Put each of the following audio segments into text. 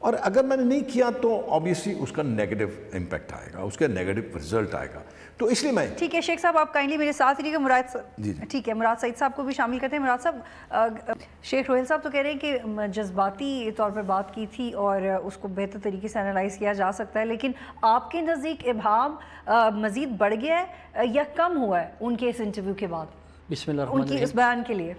اور اگر میں نے نہیں کیا تو obviously اس کا نیگیٹو امپیکٹ آئے گا, اس کا نیگیٹو رزلٹ آئے گا. تو اس لیے میں ٹھیک ہے شیخ صاحب آپ کائنڈلی میرے ساتھ رہیے گا. مراد ٹھیک ہے, مراد سعید صاحب کو بھی شامل کرتے ہیں. مراد صاحب, شیخ روہیل صاحب تو کہہ رہے ہیں کہ جذباتی طور پر بات کی تھی اور اس کو بہتر طریقے سے انالائز کیا جا سکتا ہے, لیکن آپ کے نزدیک ابہام مزید بڑھ گیا ہے یا کم ہوا ہے ان کے اس انٹرویو کے بعد بسم اللہ الرحمن ان کی اس بیان کے لیے؟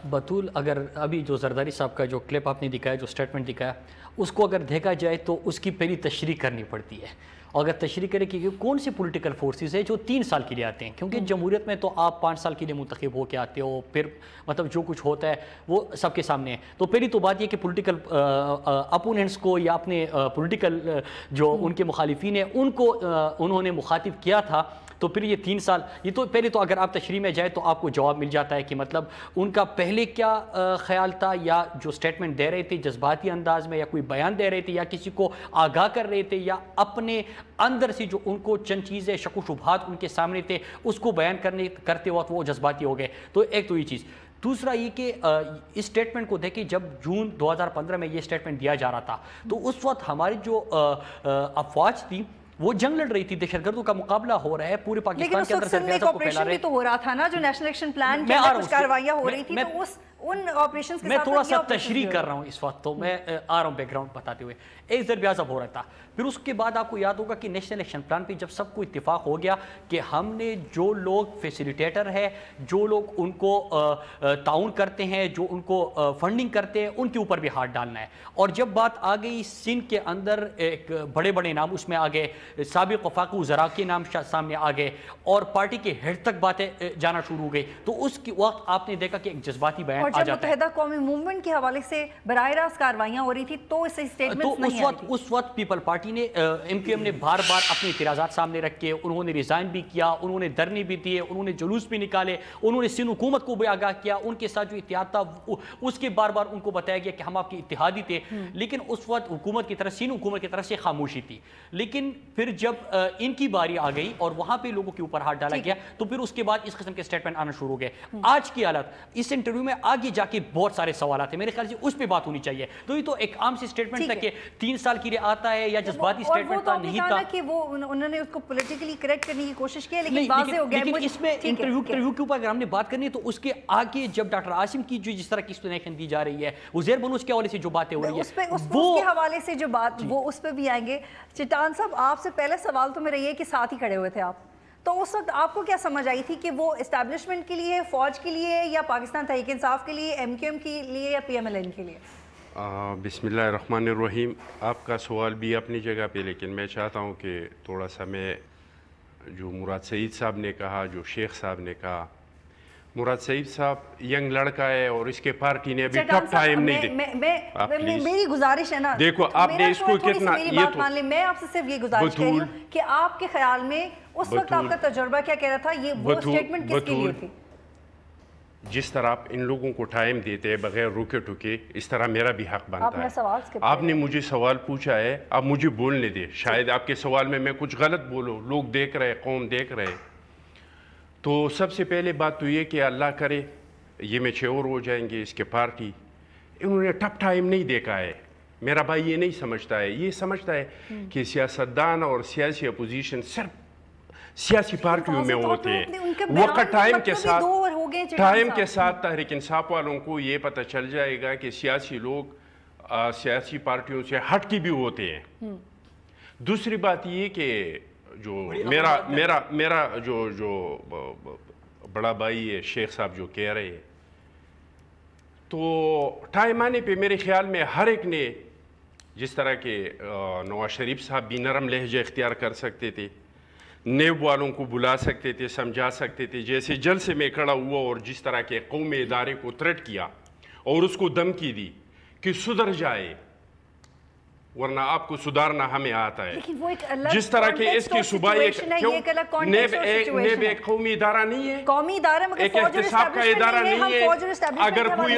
بطول, اگر ابھی جو زرداری صاحب کا جو کلپ آپ نے دکھایا, جو سٹیٹمنٹ دکھایا, اس کو اگر دیکھا جائے تو اس کی پہلی تشریح کرنی پڑتی ہے. اگر تشریح کرے کہ کون سے پولیٹیکل فورسز ہیں جو 3 سال کے لیے آتے ہیں, کیونکہ جمہوریت میں تو آپ 5 سال کے لیے منتخب ہو کے آتے ہو, پھر مطلب جو کچھ ہوتا ہے وہ سب کے سامنے ہے. تو پہلی تو بات یہ کہ پولیٹیکل اپوننٹس کو یا اپنے پولیٹیکل جو ان کے مخالفین ہیں ان کو انہوں نے مخاطب کیا تھا, تو پھر یہ 3 سال, یہ تو پہلے تو اگر آپ تشریح میں جائے تو آپ کو جواب مل جاتا ہے کہ مطلب ان کا پہلے کیا خیال تھا, یا جو سٹیٹمنٹ دے رہے تھے جذباتی انداز میں, یا کوئی بیان دے رہے تھے, یا کسی کو آگاہ کر رہے تھے, یا اپنے اندر سے جو ان کو چند چیزیں شک و شبہات ان کے سامنے تھے اس کو بیان کرتے وقت وہ جذباتی ہو گئے. تو ایک تو یہ چیز. دوسرا یہ کہ اس سٹیٹمنٹ کو دیکھیں, جب جون 2015 میں یہ سٹیٹمنٹ دیا جا رہا تھا تو اس وقت ہماری جو افواج تھی وہ جنگ لڑ رہی تھی, دہشت گردوں کا مقابلہ ہو رہا ہے پورے پاکستان کے اندر, لیکن اس وقت بھی تو ہو رہا تھا نا, جو نیشنل ایکشن پلان کے اندر کچھ کاروائیاں ہو رہی تھی, تو ان آپریشنز کے ساتھ میں تھوڑا سا تشریح کر رہا ہوں اس وقت, تو میں آ رہا ہوں بیک گراؤنڈ بتاتے ہوئے. ایک ضرب اعظم ہو رہا تھا, پھر اس کے بعد آپ کو یاد ہوگا کہ نیشنل ایکشن پلان پہ جب سب کو اتفاق ہو گیا کہ ہم نے جو لوگ فیسیلیٹیٹر ہے, جو لوگ ان کو تعاون کرتے ہیں, جو ان کو فنڈنگ کرتے ہیں, ان کے اوپر بھی ہاتھ ڈالنا ہے. اور جب بات آ گئی سندھ کے اندر, ایک بڑے بڑے نام اس میں آ گئے, سابق وفاقی وزراء کے نام سامنے آ گئے, اور پارٹی کے ہیڈ تک باتیں جانا شروع ہو گئی, تو اس کے وقت آپ نے دیکھا کہ ایک جذباتی بیان آ جاتا ہے. متحدہ قومی موومنٹ کے حوالے سے براہ راست کارروائیاں ہو رہی تھی تو اس سٹیٹمنٹس نہیں آئی تھی. اس وقت پیپل پارٹی نے, ایم کیو ایم نے بار بار اپنے اعتراضات سامنے رکھے, انہوں نے ریزائن بھی کیا, انہوں نے دھرنے بھی دیے, انہوں نے جلوس بھی نکالے, انہوں نے سندھ حکومت کو بھی آگاہ کیا, ان کے ساتھ جو اتحاد تھا اس کے بار بار ان کو بتایا گیا کہ ہم آپ کے اتحادی تھے, لیکن اس وقت حکومت کی طرف, سندھ حکومت کی طرف سے خاموشی تھی. لیکن پھر جب ان کی باری آ گئی اور وہاں پہ لوگوں کے اوپر ہاتھ ڈالا گیا, تو پھر اس کے بعد اس قسم کے سٹیٹمنٹ آنا شروع ہو گئے. آج کی حالت, اس انٹرویو میں آگے جا کے بہت سارے سوالات ہیں, میرے خیال سے اس پہ بات ہونی چاہیے. تو یہ تو ایک عام سی سٹیٹمنٹ تھا کہ 3 سال کے لیے آتا ہے, یا جذباتی سٹیٹمنٹ تھا, نہیں تھا کہ وہ انہوں نے اس کو پولیٹیکلی کریکٹ کرنے کی کوشش کی, لیکن واضح ہو گیا. لیکن اس میں انٹرویو کے اوپر اگر ہم نے بات کرنی ہے تو اس کے آگے جب ڈاکٹر عاصم کی جو جس طرح کی ایکسپلینیشن دی جا رہی ہے, عزیر بلوچ کے حوالے سے جو باتیں ہو رہی ہیں, اس کے حوالے سے جو بات, وہ اس پہ بھی آئیں گے. چٹان صاحب, آپ سے پہلے سوال تو میرا یہ کہ ساتھ ہی کھڑے ہوئے تھے آپ, تو اس وقت آپ کو کیا سمجھ آئی تھی کہ وہ اسٹیبلشمنٹ کے لیے, فوج کے لیے, یا پاکستان تحریک انصاف کے لیے, ایم کیو ایم کے لیے, یا پی ایم ایل این کے لیے؟ بسم اللہ الرحمن الرحیم. آپ کا سوال بھی اپنی جگہ پہ, لیکن میں چاہتا ہوں کہ تھوڑا سا میں جو مراد سعید صاحب نے کہا, جو شیخ صاحب نے کہا, مراد سعید صاحب ینگ لڑکا ہے اور اس کے پارٹی نے ابھی ٹف ٹائم نہیں دیا. میری گزارش ہے نا, دیکھو آپ نے اس کو کتنا, یہ تو میں آپ سے صرف یہ گزارش کر رہی ہوں کہ آپ کے خیال میں اس وقت آپ کا تجربہ کیا کہہ رہا تھا, یہ وہ سٹیٹمنٹ کس کے لیے تھی؟ جس طرح آپ ان لوگوں کو ٹائم دیتے ہیں بغیر رکے ٹکے, اس طرح میرا بھی حق بنتا ہے. آپ نے مجھے سوال پوچھا ہے, آپ مجھے بولنے دیں. شاید آپ کے سوال میں میں کچھ غلط بولوں, لوگ دیکھ رہے, قوم دیکھ رہے. تو سب سے پہلے بات تو یہ کہ اللہ کرے یہ میچیور ہو جائیں گے اس کے پارٹی. انہوں نے ٹف ٹائم نہیں دیکھا ہے. میرا بھائی یہ نہیں سمجھتا ہے, یہ سمجھتا ہے کہ سیاستدان اور سیاسی اپوزیشن صرف سیاسی پارٹیوں میں ہوتے ہیں. وقت ٹائم کے ساتھ تحریک انصاف والوں کو یہ پتہ چل جائے گا کہ سیاسی لوگ سیاسی پارٹیوں سے ہٹ کے بھی ہوتے ہیں. دوسری بات یہ کہ جو میرا جو بڑا بھائی ہے شیخ صاحب جو کہہ رہے ہیں, تو ٹائم آنے پہ میرے خیال میں ہر ایک نے, جس طرح کہ نواز شریف صاحب بھی نرم لہجہ اختیار کر سکتے تھے, نیب والوں کو بلا سکتے تھے, سمجھا سکتے تھے, جیسے جلسے میں کھڑا ہوا اور جس طرح کے قومی ادارے کو تھریٹ کیا اور اس کو دھمکی دی کہ سدھر جائے ورنہ آپ کو سدھارنا ہمیں آتا ہے. جس طرح کہ اس کی صوبائی نیب ایک قومی ادارہ نہیں ہے, ایک احتساب کا ادارہ نہیں ہے. اگر کوئی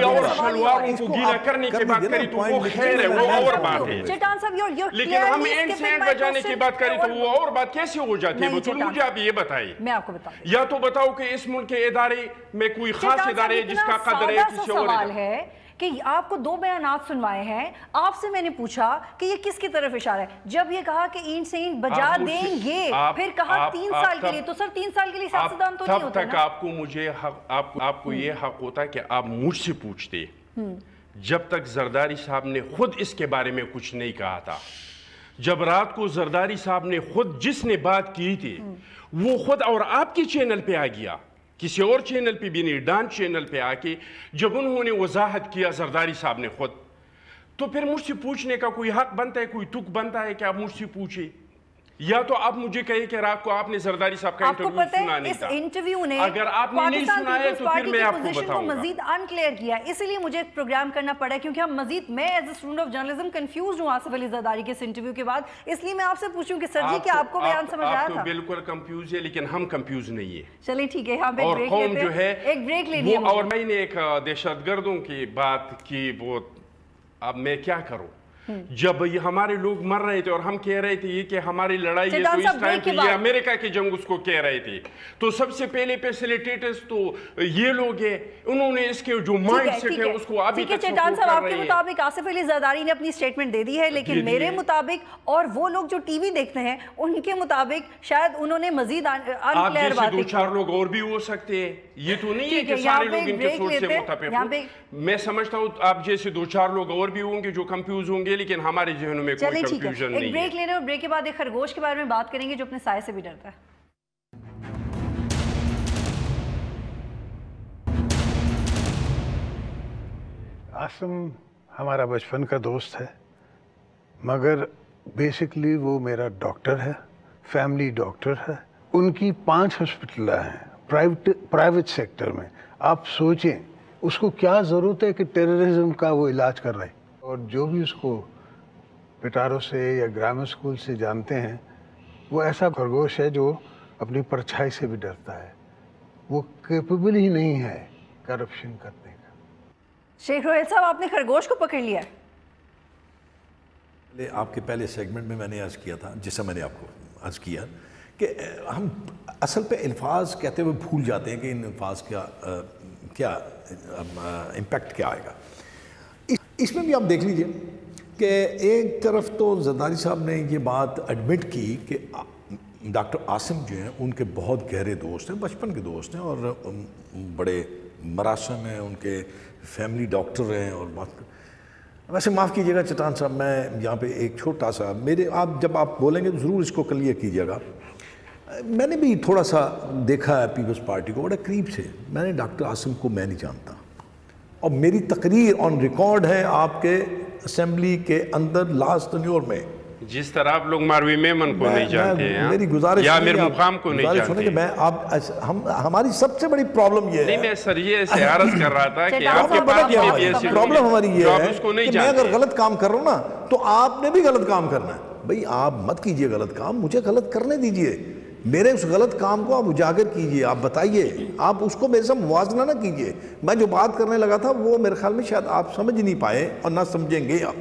اور شلواروں کو گیلا کرنے کی بات کری تو وہ خیر ہے, وہ اور بات ہے. لیکن ہم اینڈ سے اینڈ بجانے کی بات کری تو وہ اور بات کیسے ہو جاتی ہے؟ تو مجھے آپ یہ بتائیے, یا تو بتاؤ کہ اس ملک کے ادارے میں کوئی خاص ادارے جس کا قدر ہے کسی اور ہے کہ آپ کو 2 بیانات سنوائے ہیں, آپ سے میں نے پوچھا کہ یہ کس کی طرف اشارہ ہے, جب یہ کہا کہ اینٹ سے اینٹ بجا دیں گے, پھر کہا 3 سال کے لیے, تو سر 3 سال کے لیے سیاستدان تو نہیں ہوتا نا. تب تک آپ کو مجھے آپ کو یہ حق ہوتا ہے کہ آپ مجھ سے پوچھتے, جب تک زرداری صاحب نے خود اس کے بارے میں کچھ نہیں کہا تھا. جب رات کو زرداری صاحب نے خود جس نے بات کی تھی وہ خود اور آپ کے چینل پہ آ گیا, کسی اور چینل پہ بھی نہیں, ڈان چینل پہ آ کے جب انہوں نے وضاحت کیا زرداری صاحب نے خود, تو پھر مجھ سے پوچھنے کا کوئی حق بنتا ہے, کوئی تک بنتا ہے کہ آپ مجھ سے پوچھیں. یا تو آپ مجھے کہیں کہ رات کو آپ نے زرداری صاحب کا انٹرویو سنا نہیں تھا. اس انٹرویو نے اگر آپ نے نہیں سنا ہے تو پھر میں آپ کو بتاؤں گا. مزید انکلیئر کیا, اسی لیے مجھے پروگرام کرنا پڑا ہے, کیونکہ ہم مزید, میں as a student of journalism confused ہوں آصف علی زرداری کے اس انٹرویو کے بعد, اس لیے میں آپ سے پوچھوں کہ سر جی کیا آپ کو بیان سمجھ آیا تھا؟ آپ تو بالکل کنفیوز ہے, لیکن ہم کنفیوز نہیں ہیں. چلیں ٹھیک ہے, یہاں پہ ایک بریک لیتے ہیں, ایک بریک لے لیا. اور میں نے ایک دہشت گردوں کی بات کی, وہ اب میں کیا کروں, جب یہ ہمارے لوگ مر رہے تھے اور ہم کہہ رہے تھے یہ کہ ہماری لڑائی ہے, تو اس ٹائم پہ یہ امریکہ کی جنگ اس کو کہہ رہے تھے, تو سب سے پہلے فیسیلیٹیٹرز تو یہ لوگ ہیں, انہوں نے اس کے جو مائنڈ سیٹ ہے اس کو ابھی تک سپورٹ کر رہے ہیں. صاحب آپ کے مطابق آصف علی زرداری نے اپنی سٹیٹمنٹ دے دی ہے, لیکن میرے مطابق اور وہ لوگ جو ٹی وی دیکھتے ہیں ان کے مطابق شاید انہوں نے مزید انکلیئر باتیں کی. 2-4 لوگ اور بھی ہو سکتے ہیں, یہ تو نہیں ہے کہ سارے لوگ ان کے سوچ سے متفق ہوں. میں سمجھتا ہوں آپ جیسے 2-4 لوگ اور بھی ہوں گے جو کنفیوز ہوں گے, لیکن ہمارے ذہن میں کوئی کنفیوژن نہیں ہے. ایک بریک لینے اور بریک کے بعد ایک خرگوش کے بارے میں بات کریں گے جو اپنے سائے سے بھی ڈرتا ہے. عاصم ہمارا بچپن کا دوست ہے, مگر بیسکلی وہ میرا ڈاکٹر ہے, فیملی ڈاکٹر ہے. ان کی 5 ہسپتال ہیں پرائیویٹ سیکٹر میں. آپ سوچیں اس کو کیا ضرورت ہے کہ ٹیررزم کا وہ علاج کر رہے ہیں. اور جو بھی اس کو پٹارو سے یا گرامر اسکول سے جانتے ہیں, وہ ایسا خرگوش ہے جو اپنی پرچھائی سے بھی ڈرتا ہے. وہ کیپیبل ہی نہیں ہے کرپشن کرنے کا. شیخ روہیل صاحب آپ نے خرگوش کو پکڑ لیا ہے. آپ کے پہلے سیگمنٹ میں میں نے عرض کیا تھا, جس سے میں نے آپ کو عرض کیا کہ ہم اصل پہ الفاظ کہتے ہوئے بھول جاتے ہیں کہ ان الفاظ کا کیا امپیکٹ کیا آئے گا. اس میں بھی آپ دیکھ لیجئے کہ ایک طرف تو زرداری صاحب نے یہ بات ایڈمٹ کی کہ ڈاکٹر عاصم جو ہیں ان کے بہت گہرے دوست ہیں, بچپن کے دوست ہیں, اور بڑے مراسم ہیں, ان کے فیملی ڈاکٹر ہیں. اور ویسے معاف کیجیے گا چٹان صاحب, میں یہاں پہ ایک چھوٹا سا آپ جب آپ بولیں گے تو ضرور اس کو کلیئر کیجیے گا. میں نے بھی تھوڑا سا دیکھا ہے پیپلز پارٹی کو بڑے قریب سے. میں نے ڈاکٹر عاصم کو میں نہیں جانتا, اور میری تقریر آن ریکارڈ ہے آپ کے اسمبلی کے اندر لاسٹ ٹینیور میں. جس طرح آپ لوگ ماروی میمن کو نہیں جانتے ہیں, میری گزارش یا میر مقام کو نہیں جانتے کہ میں ہماری سب سے بڑی پرابلم یہ ہے. نہیں, میں سر یہ سے عرض کر رہا تھا کہ آپ کے پاس پرابلم ہماری یہ ہے کہ میں اگر غلط کام کر رہا ہوں نا تو آپ نے بھی غلط کام کرنا ہے. بھئی آپ مت کیجئے غلط کام, مجھے غلط کرنے دیجئے. میرے اس غلط کام کو آپ اجاگر کیجئے, آپ بتائیے, آپ اس کو میرے ساتھ موازنہ نہ کیجئے. میں جو بات کرنے لگا تھا وہ میرے خیال میں شاید آپ سمجھ نہیں پائے اور نہ سمجھیں گے. آپ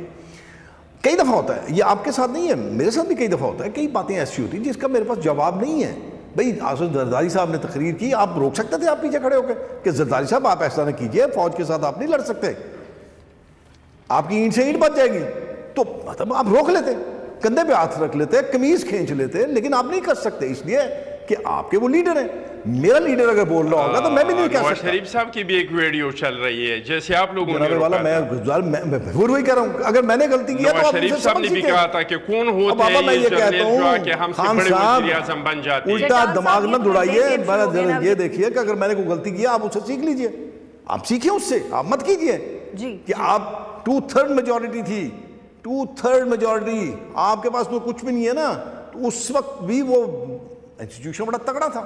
کئی دفعہ ہوتا ہے, یہ آپ کے ساتھ نہیں ہے, میرے ساتھ بھی کئی دفعہ ہوتا ہے, کئی باتیں ایسی ہوتی ہیں جس کا میرے پاس جواب نہیں ہے. بھئی آصف زرداری صاحب نے تقریر کی, آپ روک سکتے تھے آپ پیچھے کھڑے ہو کے کہ زرداری صاحب آپ ایسا نہ کیجئے, فوج کے ساتھ آپ نہیں لڑ سکتے, آپ کی اینٹ سے اینٹ بچ جائے گی. تو مطلب آپ روک لیتے, کندھے پہ ہاتھ رکھ لیتے, قمیض کھینچ لیتے, لیکن آپ نہیں کر سکتے اس لیے کہ آپ کے وہ لیڈر ہیں. میرا لیڈر اگر بول رہا ہوگا تو میں بھی نہیں کہہ سکتا. شریف صاحب کی بھی ایک ویڈیو چل رہی ہے جیسے آپ لوگوں نے روکا تھا. میں وہی کہہ رہا ہوں, اگر میں نے غلطی کیا تو آپ شریف صاحب نے بھی کہا تھا کہ کون ہوتے ہیں یہ جرنیل جو کہ ہم سے بڑے وزیر اعظم بن جاتے ہیں. الٹا دماغ نہ دوڑائیے, یہ دیکھیے کہ اگر میں نے کوئی غلطی کیا آپ اسے سیکھ لیجئے, آپ سیکھیں اس سے, آپ مت کیجئے کہ آپ 2/3 میجورٹی تھی, 2/3 میجورٹی آپ کے پاس تو کچھ بھی نہیں ہے نا. تو اس وقت بھی وہ انسٹیٹیوشن بڑا تگڑا تھا,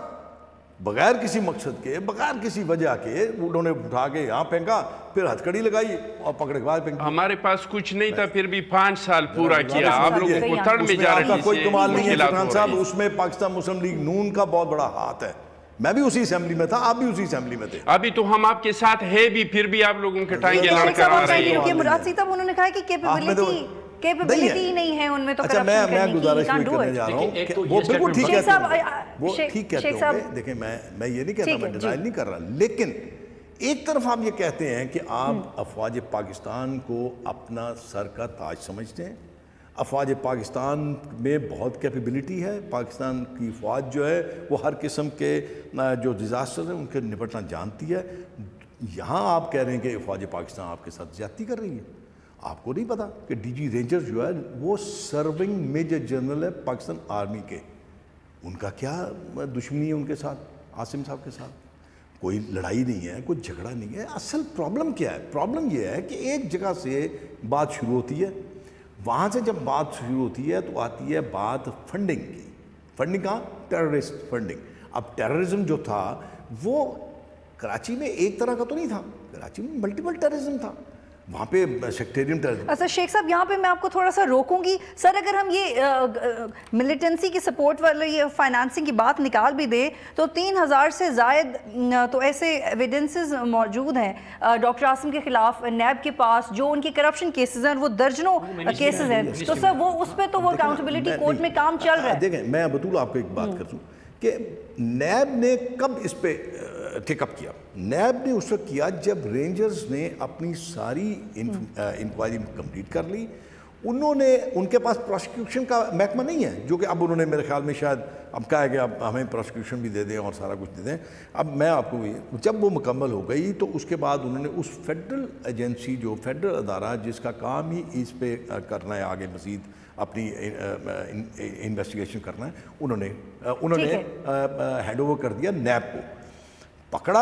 بغیر کسی مقصد کے, بغیر کسی وجہ کے انہوں نے اٹھا کے یہاں پھینکا, پھر ہتھکڑی لگائی اور پکڑ کے بعد پھینکا. ہمارے پاس کچھ نہیں تھا, پھر بھی 5 سال پورا کیا. آپ لوگوں کو تھرڈ میجارٹی سے کوئی کمال نہیں ہے چٹان صاحب, اس میں پاکستان مسلم لیگ نون کا بہت بڑا ہاتھ ہے. میں بھی اسی اسمبلی میں تھا, آپ بھی اسی اسمبلی میں تھے. ابھی تو ہم آپ کے ساتھ ہے بھی, پھر بھی آپ لوگوں کے ٹائنگے لڑ کر آ رہی ہیں. مراد صاحب انہوں نے کہا کہ کیپیبلٹی نہیں ہے ان میں, تو اچھا میں گزارش کرنے جا رہا ہوں کہ وہ بالکل ٹھیک کہتے ہیں, وہ ٹھیک کہتے ہوں گے. دیکھیں میں یہ نہیں کہتا, میں ڈینائل نہیں کر رہا, لیکن ایک طرف آپ یہ کہتے ہیں کہ آپ افواج پاکستان کو اپنا سر کا تاج سمجھتے ہیں، افواج پاکستان میں بہت کیپیبلٹی ہے، پاکستان کی فوج جو ہے وہ ہر قسم کے جو ڈیزاسٹر ہیں ان کے نپٹنا جانتی ہے. یہاں آپ کہہ رہے ہیں کہ افواج پاکستان آپ کے ساتھ زیادتی کر رہی ہے. آپ کو نہیں پتا کہ ڈی جی رینجر جو ہے وہ سرونگ میجر جنرل ہے پاکستان آرمی کے. ان کا کیا دشمنی ہے ان کے ساتھ، عاصم صاحب کے ساتھ؟ کوئی لڑائی نہیں ہے، کوئی جھگڑا نہیں ہے. اصل پرابلم کیا ہے؟ پرابلم یہ ہے کہ ایک جگہ سے بات شروع ہوتی ہے، وہاں سے جب بات شروع ہوتی ہے تو آتی ہے بات فنڈنگ کی. فنڈنگ کہاں؟ Terrorist funding. اب ٹیررزم جو تھا وہ کراچی میں ایک طرح کا تو نہیں تھا، کراچی میں ملٹیپل ٹیررزم تھا، وہاں پہ سیکٹیرین ٹیررزم. اچھا شیخ صاحب یہاں پہ میں آپ کو تھوڑا سا روکوں گی سر. اگر ہم یہ ملیٹنسی کی سپورٹ والے یہ فائنانسنگ کی بات نکال بھی دیں تو 3000 سے زائد تو ایسے ایویڈنسز موجود ہیں ڈاکٹر عاصم کے خلاف نیب کے پاس، جو ان کی کرپشن کیسز ہیں وہ درجنوں کیسز ہیں. تو سر وہ اس پہ تو وہ اکاؤنٹیبلٹی کورٹ میں کام چل رہا ہے. دیکھیں میں بطول آپ کو ایک بات کر دوں کہ نیب نے کب اس پہ ٹیک اپ کیا؟ نیب نے اس وقت کیا جب رینجرز نے اپنی ساری انکوائری کمپلیٹ کر لی. انہوں نے ان کے پاس پروسیکیوشن کا محکمہ نہیں ہے، جو کہ اب انہوں نے میرے خیال میں شاید اب کہا ہے کہ اب ہمیں پروسیکیوشن بھی دے دیں اور سارا کچھ دے دیں. اب میں آپ کو جب وہ مکمل ہو گئی تو اس کے بعد انہوں نے اس فیڈرل ایجنسی جو فیڈرل ادارہ جس کا کام ہی اس پہ کرنا ہے آگے مزید اپنی انویسٹیگیشن کرنا ہے، انہوں نے ہینڈ اوور کر دیا نیب کو. پکڑا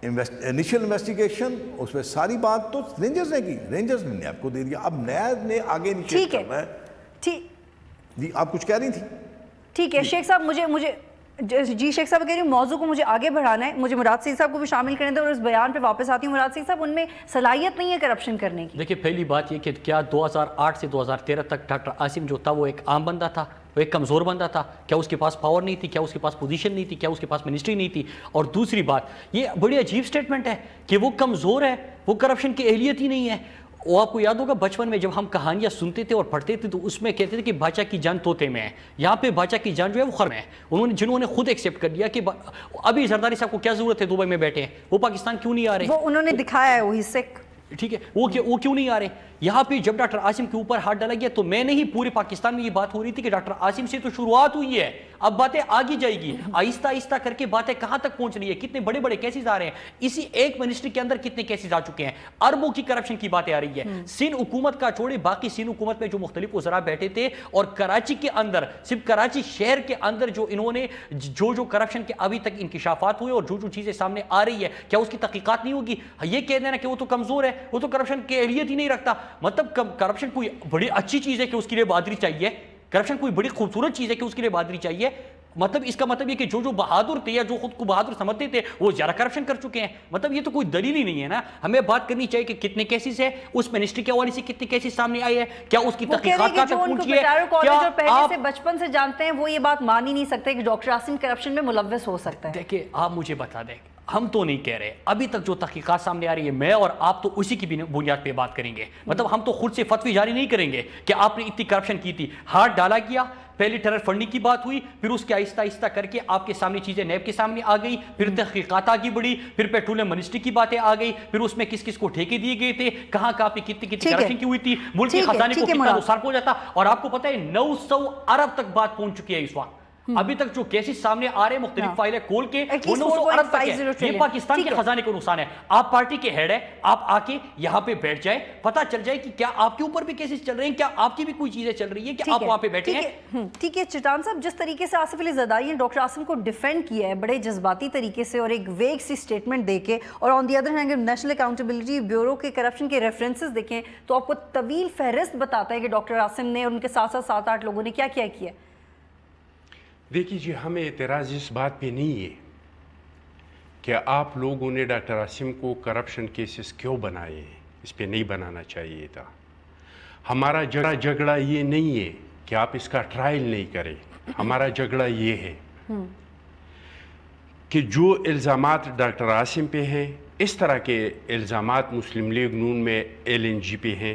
انیشل انویسٹیگیشن، اس پہ ساری بات تو رینجرز نے کی، رینجرز نے نیب کو دے دیا. اب نیب نے آگے انیشیٹ کرنا ہے. جی آپ کچھ کہہ رہی تھی؟ ٹھیک ہے شیخ صاحب، مجھے جی شیخ صاحب کہہ رہی ہوں موضوع کو مجھے آگے بڑھانا ہے، مجھے مراد سعید صاحب کو بھی شامل کرنے دیں اور اس بیان پہ واپس آتی ہوں. مراد سعید صاحب ان میں صلاحیت نہیں ہے کرپشن کرنے کی. دیکھیں پہلی بات یہ کہ کیا 2008 سے 2013 تک ڈاکٹر عاصم جو تھا وہ ایک عام بندہ تھا، وہ ایک کمزور بندہ تھا؟ کیا اس کے پاس پاور نہیں تھی؟ کیا اس کے پاس پوزیشن نہیں تھی؟ کیا اس کے پاس منسٹری نہیں تھی؟ اور دوسری بات یہ بڑی عجیب سٹیٹمنٹ ہے کہ وہ کمزور ہے، وہ کرپشن کی اہلیت ہی نہیں ہے. وہ آپ کو یاد ہوگا بچپن میں جب ہم کہانیاں سنتے تھے اور پڑھتے تھے تو اس میں کہتے تھے کہ بادشاہ کی جان طوطے میں ہے. یہاں پہ بادشاہ کی جان جو ہے وہ خر میں ہے. جنہوں نے خود ایکسیپٹ کر لیا کہ ابھی زرداری صاحب کو کیا ضرورت ہے دبئی میں بیٹھے ہیں، وہ پاکستان کیوں نہیں آ رہے؟ وہ انہوں نے دکھایا ہے وہی سکھ. ٹھیک ہے، وہ کیوں نہیں آ رہے؟ یہاں پہ جب ڈاکٹر عاصم کے اوپر ہاتھ ڈالا گیا تو میں نہیں پورے پاکستان میں یہ بات ہو رہی تھی کہ ڈاکٹر عاصم سے تو شروعات ہوئی ہے، اب باتیں آگے جائے گی آہستہ آہستہ کر کے. باتیں کہاں تک پہنچ رہی ہے؟ کتنے بڑے بڑے کیسز آ رہے ہیں، اسی ایک منسٹری کے اندر کتنے کیسز آ چکے ہیں، اربوں کی کرپشن کی باتیں آ رہی ہے. سندھ حکومت کا چھوڑے باقی سندھ حکومت میں جو مختلف وزراء بیٹھے تھے اور کراچی کے اندر صرف کراچی شہر کے اندر جو انہوں نے جو کرپشن کے ابھی تک انکشافات ہوئے اور جو چیزیں سامنے آ رہی ہے، کیا اس کی تحقیقات نہیں ہوگی؟ یہ کہہ دینا کہ وہ تو کمزور ہے، وہ تو کرپشن کی اہلیت ہی نہیں رکھتا، مطلب کرپشن کوئی بڑی اچھی چیز ہے کہ اس کے لیے بہادری چاہیے؟ کرپشن کوئی بڑی خوبصورت چیز ہے کہ اس کے لیے بہادری چاہیے؟ مطلب اس کا مطلب یہ کہ جو بہادر تھے یا جو خود کو بہادر سمجھتے تھے وہ زیادہ کرپشن کر چکے ہیں. مطلب یہ تو کوئی دلیل ہی نہیں ہے نا. ہمیں بات کرنی چاہیے کہ کتنے کیسز ہیں، اس منسٹری کے حوالے سے کتنے کیسز سامنے آئے ہیں، کیا اس کی تحقیقات کہاں تک پہنچی ہے. جو پہلے سے بچپن سے جانتے ہیں وہ یہ بات مان ہی نہیں سکتے کہ ڈاکٹر عاصم کرپشن میں ملوث ہو سکتا ہے. دیکھیں آپ مجھے بتا دیں، ہم تو نہیں کہہ رہے، ابھی تک جو تحقیقات سامنے آ رہی ہے میں اور آپ تو اسی کی بنیاد پہ بات کریں گے. مطلب ہم تو خود سے فتوی جاری نہیں کریں گے کہ آپ نے اتنی کرپشن کی تھی. ہاتھ ڈالا گیا، پہلے ٹیرر فنڈنگ کی بات ہوئی، پھر اس کے آہستہ آہستہ کر کے آپ کے سامنے چیزیں نیب کے سامنے آ گئی، پھر تحقیقات آگے بڑھی، پھر پیٹرولیم منسٹری کی باتیں آ گئی، پھر اس میں کس کس کو ٹھیکے دیے گئے تھے، کہاں پہ کتنی کرپشن کی ہوئی تھی، ملک کے خزانے کو کتنا نقصان پہنچا تھا. اور آپ کو پتہ ہے 900 ارب تک بات پہنچ چکی ہے اس وقت. ابھی تک جو کیسز سامنے آ رہے ہیں مختلف فائلیں کھول کے وہ 900 ارب تک ہے. یہ پاکستان کے خزانے کو نقصان ہے. آپ پارٹی کے ہیڈ ہیں، آپ آ کے یہاں پہ بیٹھ جائیں، پتہ چل جائے کہ کیا آپ کے اوپر بھی کیسز چل رہے ہیں، کیا آپ کی بھی کوئی چیزیں چل رہی ہیں کہ آپ وہاں پہ بیٹھے ہیں. ٹھیک ہے چٹان صاحب، جس طریقے سے آصف علی زرداری نے ڈاکٹر عاصم کو ڈیفینڈ کیا ہے بڑے جذباتی طریقے سے اور ایک ویگ سی سٹیٹمنٹ دے کے، اور آن دی ادر ہینڈ اگر نیشنل اکاؤنٹیبلٹی بیورو کے کرپشن کے ریفرنسز دیکھیں تو آپ کو طویل فہرست بتاتا ہے کہ ڈاکٹر عاصم نے اور ان کے ساتھ ساتھ 7-8 لوگوں نے کیا کیا کیا. دیکھیے جی، ہمیں اعتراض اس بات پہ نہیں ہے کہ آپ لوگوں نے ڈاکٹر عاصم کو کرپشن کیسز کیوں بنائے ہیں، اس پہ نہیں بنانا چاہیے تھا. ہمارا جھگڑا یہ نہیں ہے کہ آپ اس کا ٹرائل نہیں کریں. ہمارا جھگڑا یہ ہے کہ جو الزامات ڈاکٹر عاصم پہ ہیں، اس طرح کے الزامات مسلم لیگ نون میں LNG پہ ہیں.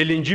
LNG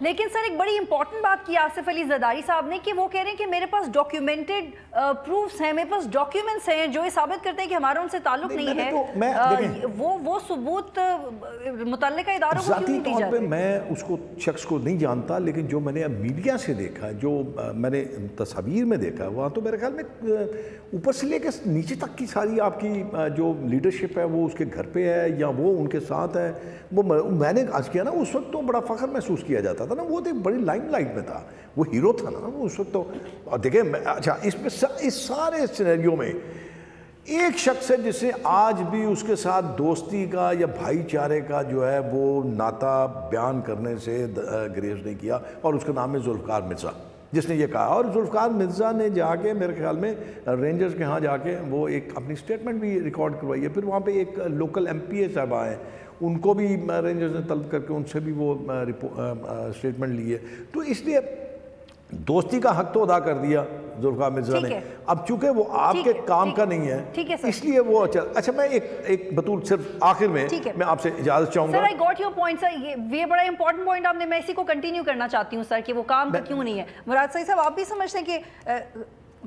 لیکن سر ایک بڑی امپورٹنٹ بات کی آصف علی زرداری صاحب نے کہ وہ کہہ رہے ہیں کہ میرے پاس ڈاکیومنٹڈ پروفز ہیں، میرے پاس ڈاکیومنٹس ہیں جو یہ ثابت کرتے ہیں کہ ہمارا ان سے تعلق نہیں ہے، وہ ثبوت متعلقہ اداروں کو کیوں نہیں دی جاتی؟ میں اس کو شخص کو نہیں جانتا، لیکن جو میں نے میڈیا سے دیکھا، جو میں نے تصاویر میں دیکھا، وہاں تو میرے خیال میں اوپر سے لے کے نیچے تک کی ساری آپ کی جو لیڈرشپ ہے وہ اس کے گھر پہ ہے یا وہ ان کے ساتھ ہے. وہ میں نے آج کیا نا، اس وقت تو بڑا فخر محسوس کیا جاتا تھا نا، وہ تو بڑی لائم لائٹ میں تھا، وہ ہیرو تھا نا وہ اس وقت تو. اور دیکھیں اچھا اس سارے سینیریو میں ایک شخص ہے جسے آج بھی اس کے ساتھ دوستی کا یا بھائی چارے کا جو ہے وہ ناتا بیان کرنے سے گریز نہیں کیا، اور اس کا نام ہے ذوالفقار مرزا، جس نے یہ کہا. اور ذوالفقار مرزا نے جا کے میرے خیال میں رینجرز کے ہاں جا کے وہ ایک اپنی سٹیٹمنٹ بھی ریکارڈ کروائی ہے. پھر وہاں پہ ایک لوکل ایم پی اے صاحب آئے، ان کو بھی رینجرز نے طلب کر کے ان سے بھی وہ سٹیٹمنٹ لی ہے. تو اس لیے دوستی کا حق تو ادا کر دیا ذوالفقار مرزا نے. اب چونکہ وہ آپ کے کام کا نہیں ہے اس لیے وہ اچھا میں ایک بطول صرف آخر میں آپ سے اجازت چاہوں گا. سر I got your point سر، یہ بڑا امپورٹنٹ پوائنٹ آپ نے، میں اسی کو کنٹینیو کرنا چاہتی ہوں سر کہ وہ کام کا کیوں نہیں ہے. مراد سعید صاحب آپ بھی سمجھتے ہیں کہ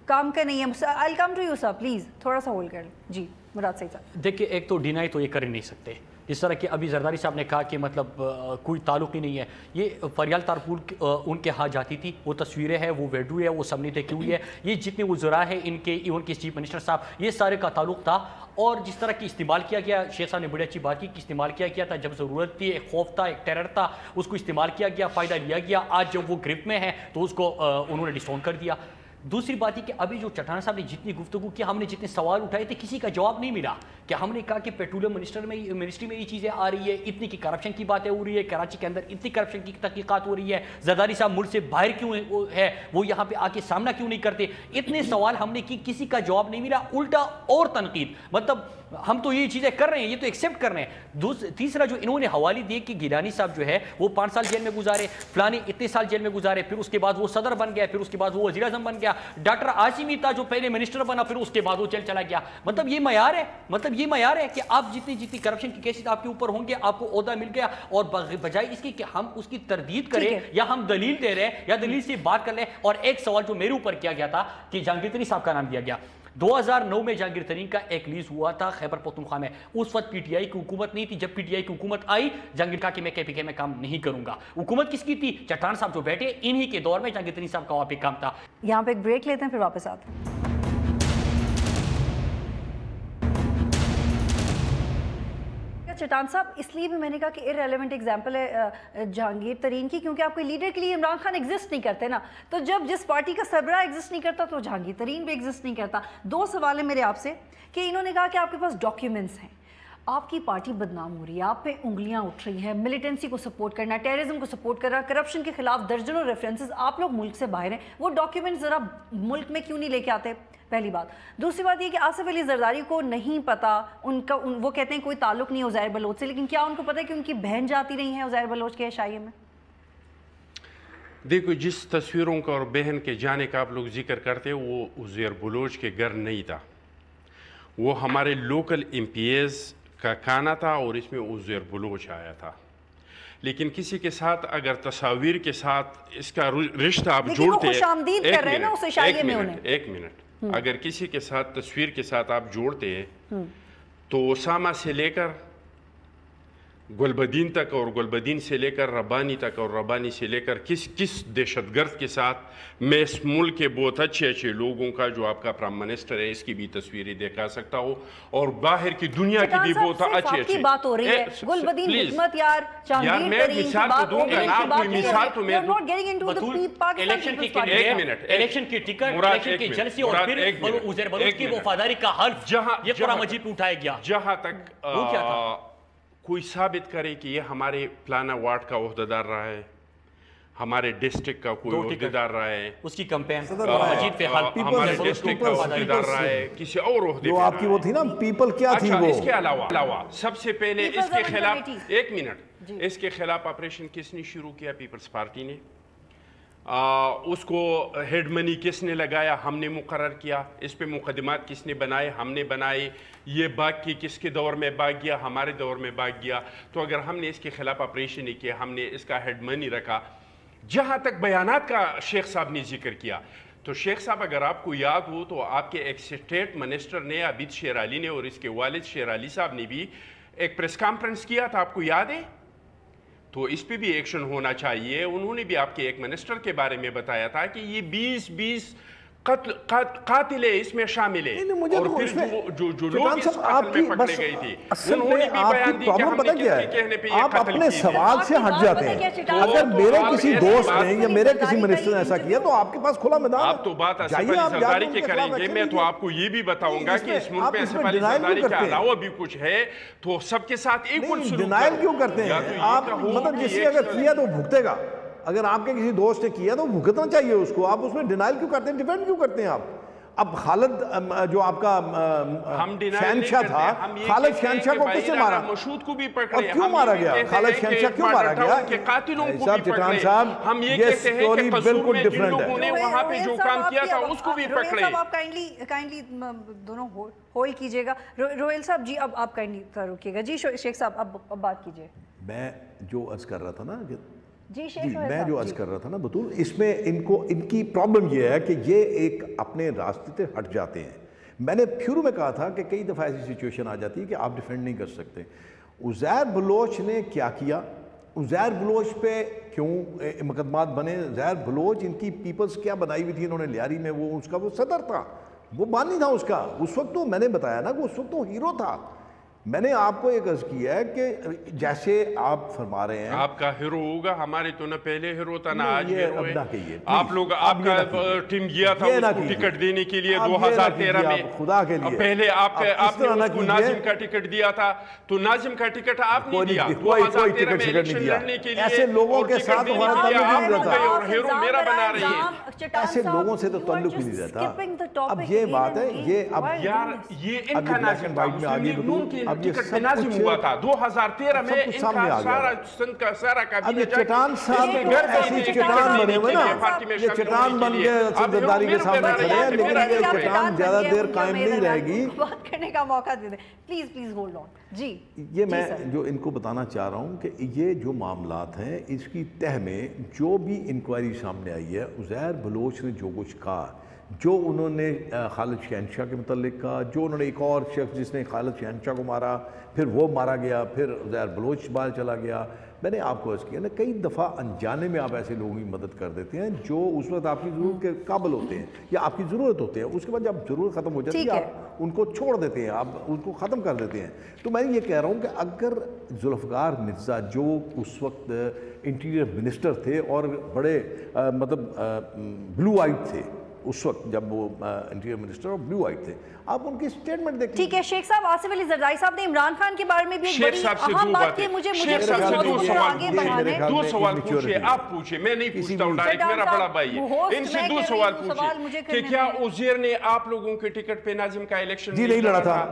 کام کا نہیں ہے؟ I'll come to you sir please, تھوڑا سا ہولڈ کر لیں. جی مراد سعید صاحب. دیکھیں ایک تو ڈینائی تو یہ کر ہی نہیں سکتے، جس طرح کہ ابھی زرداری صاحب نے کہا کہ مطلب کوئی تعلق ہی نہیں ہے. یہ فریال تارپور ان کے ہاں جاتی تھی، وہ تصویریں ہیں، وہ ویڈیو ہے، وہ سبنی کیوں ہے، یہ جتنے وزراء ہیں ان کے، ایون کے چیف منسٹر صاحب، یہ سارے کا تعلق تھا. اور جس طرح کی استعمال کیا گیا، شیخ صاحب نے بڑی اچھی بات کی کہ استعمال کیا گیا تھا جب ضرورت تھی، ایک خوف تھا، ایک ٹیرر تھا، اس کو استعمال کیا گیا، فائدہ لیا گیا. آج جب وہ گرپ میں ہے تو اس کو انہوں نے ڈسون کر دیا. دوسری بات یہ کہ ابھی جو چٹھان صاحب نے جتنی گفتگو کی، ہم نے جتنے سوال اٹھائے تھے کسی کا جواب نہیں ملا. کہ ہم نے کہا کہ پیٹرولیم منسٹری میں یہ چیزیں آ رہی ہے، اتنی کی کرپشن کی باتیں ہو رہی ہے، کراچی کے اندر اتنی کرپشن کی تحقیقات ہو رہی ہے، زرداری صاحب ملک سے باہر کیوں ہے، وہ یہاں پہ آ کے سامنا کیوں نہیں کرتے. اتنے سوال ہم نے کی، کسی کا جواب نہیں ملا، الٹا اور تنقید. مطلب ہم تو یہ چیزیں کر رہے ہیں، یہ تو ایکسیپٹ کر رہے ہیں. تیسرا جو انہوں نے حوالی دی کہ گیلانی صاحب جو ہے وہ 5 سال جیل میں گزارے، فلانی اتنے سال جیل میں گزارے، پھر اس کے بعد وہ صدر بن گیا، پھر اس کے بعد وہ وزیر اعظم بن گیا. ڈاکٹر عاصمی تھا جو پہلے منسٹر بنا، پھر اس کے بعد وہ چلا گیا. مطلب یہ معیار ہے، مطلب یہ معیار ہے کہ آپ جتنی کرپشن کی کیسز آپ کے اوپر ہوں گے، آپ کو عہدہ مل گیا، اور بجائے اس کی کہ ہم اس کی تردید کریں یا ہم دلیل دے رہے ہیں یا دلیل سے بات کر لیں. اور ایک سوال جو میرے اوپر کیا گیا تھا کہ جہانگیر ترین صاحب کا نام دیا گیا. 2009 میں جہانگیر ترین کا ایک ریلیز ہوا تھا خیبر پختونخوا میں. اس وقت پی ٹی آئی کی حکومت نہیں تھی. جب پی ٹی آئی کی حکومت آئی، جہانگیر کہا کہ میں کے پی کے میں کام نہیں کروں گا. حکومت کس کی تھی؟ چٹھان صاحب جو بیٹھے، انہی کے دور میں جہانگیر ترین صاحب کا وہاں پہ کام تھا. یہاں پہ ایک بریک لیتے ہیں پھر واپس آتے ہیں. چٹان صاحب اس لیے بھی میں نے کہا کہ ارریلیونٹ ایگزامپل ہے جہانگیر ترین کی، کیونکہ آپ کے لیڈر کے لیے عمران خان ایگزسٹ نہیں کرتے نا. تو جب جس پارٹی کا سربراہ ایگزسٹ نہیں کرتا تو جہانگیر ترین بھی ایگزسٹ نہیں کرتا. 2 سوال ہیں میرے آپ سے کہ انہوں نے کہا کہ آپ کے پاس ڈاکیومنٹس ہیں، آپ کی پارٹی بدنام ہو رہی ہے، آپ پہ انگلیاں اٹھ رہی ہیں، ملیٹنسی کو سپورٹ کرنا، ٹیررزم کو سپورٹ کرنا، کرپشن کے خلاف درجنوں ریفرنسز، آپ لوگ ملک سے باہر ہیں، وہ ڈاکیومنٹس ذرا ملک میں کیوں نہیں لے کے آتے؟ پہلی بات. دوسری بات یہ کہ آصف علی زرداری کو نہیں پتا، وہ کہتے ہیں کوئی تعلق نہیں ہے عزیر بلوچ سے، لیکن کیا ان کو پتا ہے کہ ان کی بہن جاتی نہیں ہے عزیر بلوچ کے عشائیے میں؟ دیکھو جس تصویروں کا اور بہن کے جانے کا آپ لوگ ذکر کرتے ہیں وہ عزیر بلوچ کے گھر نہیں تھا، وہ ہمارے لوکل ایم پی ایز کا کھانا تھا اور اس میں عزیر بلوچ آیا تھا. لیکن کسی کے ساتھ اگر تصاویر کے ساتھ اس کا رشتہ آپ جوڑتے ہیں، ایک منٹ اگر کسی کے ساتھ تصویر کے ساتھ آپ جوڑتے ہیں تو اسامہ سے لے کر گلبدین تک اور گلبدین سے لے کر ربانی تک اور ربانی سے لے کر کس دہشت گرد کے ساتھ میں اس ملک کے بہت اچھے لوگوں کا جو آپ کا پرائم منسٹر ہے اس کی بھی تصویریں دکھا سکتا ہوں اور باہر کی دنیا کی بھی بہت اچھی بات ہو رہی ہے. گلبدین حکمت یار میں مثال تو دوں گا نا، آپ کی مثال تو میں الیکشن کی ٹکٹ، الیکشن کی جلسی اور پھر عزیر بلوچ کی وفاداری کا حلف یہ قرآن مجید پہ اٹھایا گیا. جہاں تک کوئی ثابت کرے کہ یہ ہمارے پلانا وارڈ کا عہدیدار رہا ہے، ہمارے ڈسٹرکٹ کا کوئی عہدیدار رہا ہے، اس کی کمپین مجید پہ حل، ہمارے ڈسٹرکٹ کا عہدیدار رہا ہے، کسی اور عہدے جو آپ کی وہ تھی نا پیپل کیا تھی وہ. اس کے علاوہ سب سے پہلے اس کے خلاف ایک منٹ اس کے خلاف آپریشن کس نے شروع کیا؟ پیپلز پارٹی نے. اس کو ہیڈ منی کس نے لگایا؟ ہم نے مقرر کیا. اس پہ مقدمات کس نے بنائے؟ ہم نے بنائے. یہ باغ کی کس کے دور میں باغ گیا؟ ہمارے دور میں باغ گیا. تو اگر ہم نے اس کے خلاف آپریشن نہیں کیا، ہم نے اس کا ہیڈ منی رکھا جہاں تک بیانات کا شیخ صاحب نے ذکر کیا تو شیخ صاحب اگر آپ کو یاد ہو تو آپ کے ایک اسٹیٹ منسٹر نے عابد شیر علی نے اور اس کے والد شیر علی صاحب نے بھی ایک پریس کانفرنس کیا تھا, آپ کو یاد ہے؟ تو اس پہ بھی ایکشن ہونا چاہیے. انہوں نے بھی آپ کے ایک منسٹر کے بارے میں بتایا تھا کہ یہ 20 قاتل اس میں شامل ہے, اور پھر جو لوگ اس قتل میں پکڑے گئے تھے انہوں نے بھی بیان دی کہ ہم نے کس کے کہنے پہ یہ قتل آپ اپنے سوال سے ہٹ جاتے ہیں. اگر میرے کسی دوست نے یا میرے کسی منسٹر نے ایسا کیا تو آپ کے پاس کھلا میدان ہے. آپ تو بات اسف علی زرداری کی کریں گے, میں تو آپ کو یہ بھی بتاؤں گا کہ اس ملک میں اسف علی زرداری کے علاوہ بھی کچھ ہے تو سب کے ساتھ ایکول سلوک. ڈینائل کیوں کرتے ہیں آپ؟ مطلب جس نے اگر کیا تو بھگتے گا. اگر آپ کے کسی دوست نے کیا تو بھگتنا چاہیے اس کو. آپ اس میں ڈینائل کیوں کرتے ہیں, ڈیفینڈ کیوں کرتے ہیں آپ؟ اب خالد جو آپ کا شہنشاہ تھا, خالد شہنشاہ کو کس سے مارا اور کیوں مارا گیا؟ خالد شہنشاہ کیوں مارا گیا؟ صاحب چٹان صاحب یہ سٹوری بالکل ڈیفرنٹ ہے. وہاں پہ جو کام کیا تھا اس کو بھی پکڑے. آپ کائنڈلی دونوں ہولڈ کیجئے گا. روہیل صاحب جی اب آپ کائنڈلی رکیے گا. جی شیخ صاحب اب بات کیجئے. میں جو عرض کر رہا تھا نا میں جو عرض کر رہا تھا نا بطول, اس میں ان کی پرابلم یہ ہے کہ یہ ایک اپنے راستے سے ہٹ جاتے ہیں. میں نے شروع میں کہا تھا کہ کئی دفعہ ایسی سچویشن آ جاتی ہے کہ آپ ڈیفینڈ نہیں کر سکتے. عزیر بلوچ نے کیا کیا, عزیر بلوچ پہ کیوں مقدمات بنے؟ عزیر بلوچ ان کی پیپلز کیا بنائی ہوئی تھی انہوں نے لیاری میں, وہ اس کا وہ صدر تھا, وہ بانی تھا اس کا. اس وقت تو میں نے بتایا نا کہ اس وقت تو ہیرو تھا. میں نے آپ کو ایک عرض کیا ہے کہ جیسے آپ فرما رہے ہیں آپ کا ہیرو ہوگا, ہمارے تو نہ پہلے ہیرو تھا نہ آج ہیرو ہے. آپ لوگ آپ کا ٹیم گیا تھا اس کو ٹکٹ دینے کے لیے 2013 میں, خدا کے لیے پہلے آپ نے اس کو ناظم کا ٹکٹ دیا تھا تو ناظم کا ٹکٹ آپ نے دیا 2013 میں الیکشن لڑنے کے لیے. ایسے لوگوں کے ساتھ ہمارا تعلق نہیں رہتا, اور ہیرو میرا بنا رہی ہے. ایسے لوگوں سے تو تعلق ہی نہیں رہتا. اب یہ بات ہے, یہ اب یار یہ ان کا ناظم تھا, مسلم نون کی ٹکٹ پہ ناظم ہوا تھا 2013 میں. ان کا سارا سندھ کا سارا کابینہ اب یہ چٹان صاحب ایسی چٹان بنے ہوئے نا, یہ چٹان بن کے سرداری کے سامنے کھڑے ہیں, لیکن یہ چٹان زیادہ دیر قائم نہیں رہے گی. بات کرنے کا موقع دے دیں پلیز ہولڈ آن. جی یہ میں جو ان کو بتانا چاہ رہا ہوں کہ یہ جو معاملات ہیں اس کی تہ میں جو بھی انکوائری سامنے آئی ہے, عزیر بلوچ نے جو کچھ کہا, جو انہوں نے خالد شہنشاہ کے متعلق کہا, جو انہوں نے ایک اور شخص جس نے خالد شہنشاہ کو مارا پھر وہ مارا گیا, پھر عزیر بلوچ باہر چلا گیا. میں نے آپ کو عرض کیا نا کئی دفعہ انجانے میں آپ ایسے لوگوں کی مدد کر دیتے ہیں جو اس وقت آپ کی ضرورت کے قابل ہوتے ہیں یا آپ کی ضرورت ہوتے ہیں, اس کے بعد جب ضرورت ختم ہو جاتی ہے آپ ان کو چھوڑ دیتے ہیں, آپ ان کو ختم کر دیتے ہیں. تو میں یہ کہہ رہا ہوں کہ اگر ذوالفقار مرزا جو اس وقت انٹیریئر منسٹر تھے اور بڑے مطلب بلو آئٹ تھے اس وقت جب وہ انٹیریئر منسٹر اور بلو آئٹ تھے, آپ ان کی سٹیٹمنٹ دیکھیں. ٹھیک ہے شیخ صاحب, آصف علی زرداری صاحب نے عمران خان کے بارے میں بھی ایک بڑی اہم بات کی. مجھے دو سوال پوچھے, آپ پوچھے, میں نہیں پوچھتا ہوں ڈائریکٹ, میرا بڑا بھائی ہے, ان سے دو سوال پوچھے کہ کیا عزیر نے آپ لوگوں کے ٹکٹ پہ ناظم کا الیکشن جی نہیں لڑا تھا,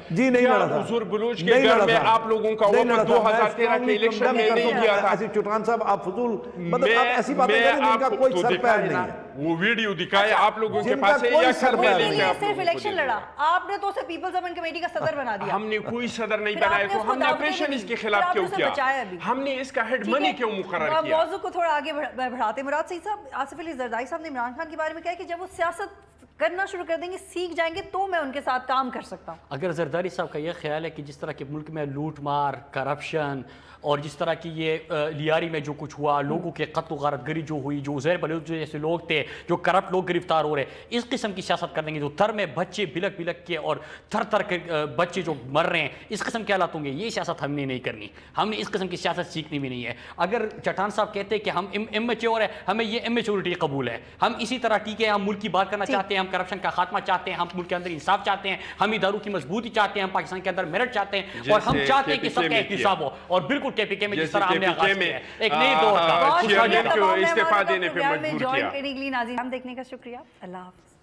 جی نہیں لڑا تھا, حضور بلوچ کے گھر میں آپ لوگوں کا ووٹ 2013 کے الیکشن میں نہیں دیا تھا. چٹان صاحب آپ فضول مطلب آپ ایسی باتیں کریں جن کا کوئی سر پیر نہیں ہے. وہ ویڈیو دکھائے آپ لوگوں کے پاس ہے یا صرف الیکشن لڑا, آپ نے تو اسے پیپلز امن کمیٹی کا صدر بنا دیا. ہم نے کوئی صدر نہیں بنایا, تو ہم نے آپریشن اس کے خلاف کیوں کیا, ہم نے اس کا ہیڈ منی کیوں مقرر کیا. موضوع کو تھوڑا آگے بڑھاتے. مراد سعید صاحب, آصف علی زرداری صاحب نے عمران خان کے بارے میں کہا کہ جب وہ سیاست کرنا شروع کر دیں گے, سیکھ جائیں گے, تو میں ان کے ساتھ کام کر سکتا ہوں. اگر زرداری صاحب کا یہ خیال ہے کہ جس طرح کے ملک میں لوٹ مار, کرپشن اور جس طرح کی یہ لیاری میں جو کچھ ہوا, لوگوں کے قتل و غارت گری جو ہوئی, جو عزیر بلوچ جیسے لوگ تھے, جو کرپٹ لوگ گرفتار ہو رہے, اس قسم کی سیاست کر دیں گے, جو تھر میں بچے بلک بلک کے اور تھر تھر کے بچے جو مر رہے ہیں, اس قسم کے حالات ہوں گے, یہ سیاست ہم نے نہیں کرنی. ہم نے اس قسم کی سیاست سیکھنی بھی نہیں ہے. اگر چٹان صاحب کہتے ہیں کہ ہم امیچور ہے, ہمیں یہ امیچورٹی قبول ہے, ہم اسی طرح ٹھیک ہے, ہم ملک کی بات کرنا چاہتے ہیں, ہم کرپشن کا خاتمہ چاہتے ہیں, ہم ملک کے اندر انصاف چاہتے ہیں, ہم اداروں کی مضبوطی چاہتے ہیں, ہم پاکستان کے اندر میرٹ چاہتے ہیں, اور ہم چاہتے ہیں کہ سب کا احتساب ہو. اور بالکل کے پی کے میں جس طرح ہم نے آغاز کیا ہے ایک نئی دور کا استعفا دینے پہ مجبور کیا. جوائن کرنے کے لیے ناظرین دیکھنے کا شکریہ. اللہ حافظ.